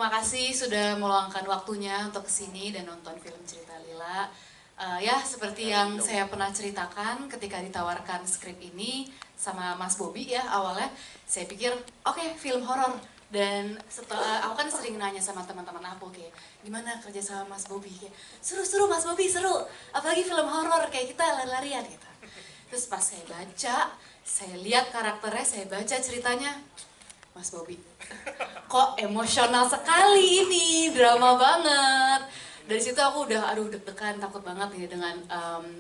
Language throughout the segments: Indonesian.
terima kasih sudah meluangkan waktunya untuk kesini dan nonton film Cerita Lila. Ya, seperti yang saya pernah ceritakan ketika ditawarkan skrip ini sama Mas Bobby ya awalnya, saya pikir oke, film horor. Dan setelah aku kan sering nanya sama teman-teman aku kayak gimana kerja sama Mas Bobby, kayak seru-seru Mas Bobby, seru, apalagi film horor kayak kita lari-larian gitu. Terus pas saya baca, saya lihat karakternya, saya baca ceritanya, Mas Bobby, kok emosional sekali ini, drama banget. Dari situ aku udah, aduh deg-degan, takut banget nih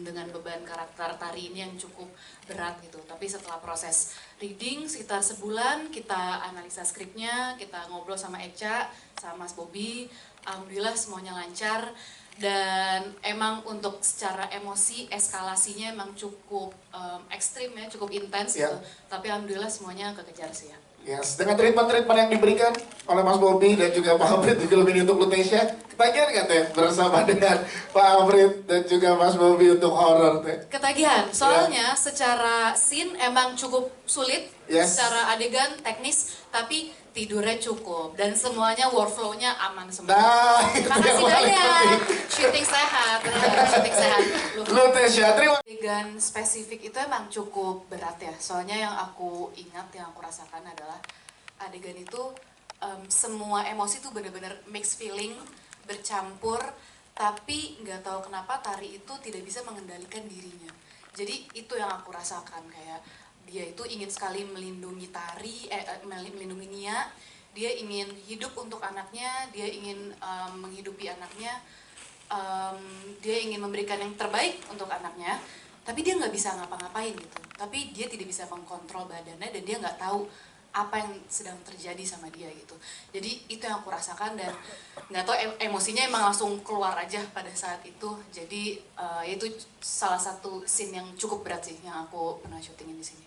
dengan beban karakter Tari ini yang cukup berat gitu. Tapi setelah proses reading sekitar sebulan, kita analisa skripnya, kita ngobrol sama Echa, sama Mas Bobby, alhamdulillah semuanya lancar. Dan emang untuk secara emosi, eskalasinya emang cukup ekstrim ya, cukup intens gitu. Tapi alhamdulillah semuanya kekejar sih ya. Yes, dengan treatment-treatment yang diberikan oleh Mas Bobby dan juga Pak Amrit di film ini untuk Lutesia, ketagihan nggak teh bersama dengan Pak Amrit dan juga Mas Bobby untuk horor teh? Ketagihan, soalnya secara scene emang cukup sulit, secara adegan teknis, tapi tidurnya cukup dan semuanya workflow-nya aman semua. Nah, makasih banyak. Syuting sehat, syuting sehat. Lutesia, terima. Adegan spesifik itu emang cukup berat ya, soalnya yang aku ingat, yang aku rasakan adalah adegan itu semua emosi tuh bener-bener mixed feeling, bercampur, tapi nggak tahu kenapa Tari itu tidak bisa mengendalikan dirinya. Jadi itu yang aku rasakan, kayak dia itu ingin sekali melindungi Tari, melindungi Nia, dia ingin hidup untuk anaknya, dia ingin menghidupi anaknya, dia ingin memberikan yang terbaik untuk anaknya, tapi dia nggak bisa ngapa-ngapain gitu. Tapi dia tidak bisa mengkontrol badannya dan dia nggak tahu apa yang sedang terjadi sama dia gitu. Jadi itu yang aku rasakan dan nggak tahu emosinya emang langsung keluar aja pada saat itu. Jadi itu salah satu scene yang cukup berat sih yang aku pernah syutingin di sini.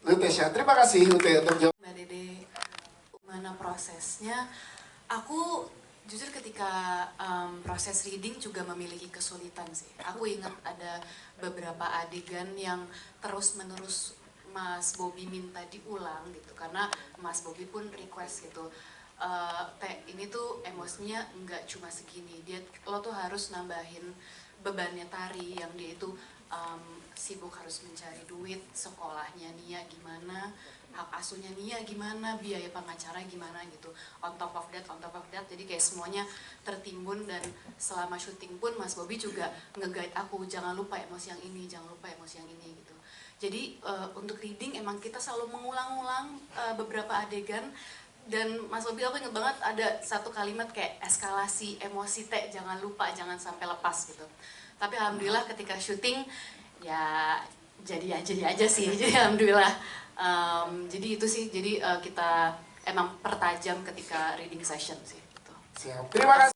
Lutesia, terima kasih Lute untuk jawab. Mbak Dede, gimana prosesnya? Aku jujur ketika proses reading juga memiliki kesulitan sih. Aku ingat ada beberapa adegan yang terus-menerus Mas Bobby minta diulang gitu, karena Mas Bobby pun request gitu, Teh ini tuh emosinya nggak cuma segini, lo tuh harus nambahin bebannya Tari yang dia itu sibuk harus mencari duit, sekolahnya Nia gimana, hak asuhnya Nia gimana, biaya pengacara gimana gitu, on top of that, jadi kayak semuanya tertimbun. Dan selama syuting pun Mas Bobby juga nge-guide aku, jangan lupa emosi yang ini, jangan lupa emosi yang ini gitu. Jadi untuk reading emang kita selalu mengulang-ulang beberapa adegan. Dan Mas Bobby, aku inget banget ada satu kalimat kayak eskalasi emosi Teh, jangan lupa, jangan sampai lepas gitu. Tapi alhamdulillah ketika syuting ya jadi aja sih, jadi alhamdulillah. Jadi itu sih, jadi kita emang pertajam ketika reading session sih gitu. Siap, terima kasih.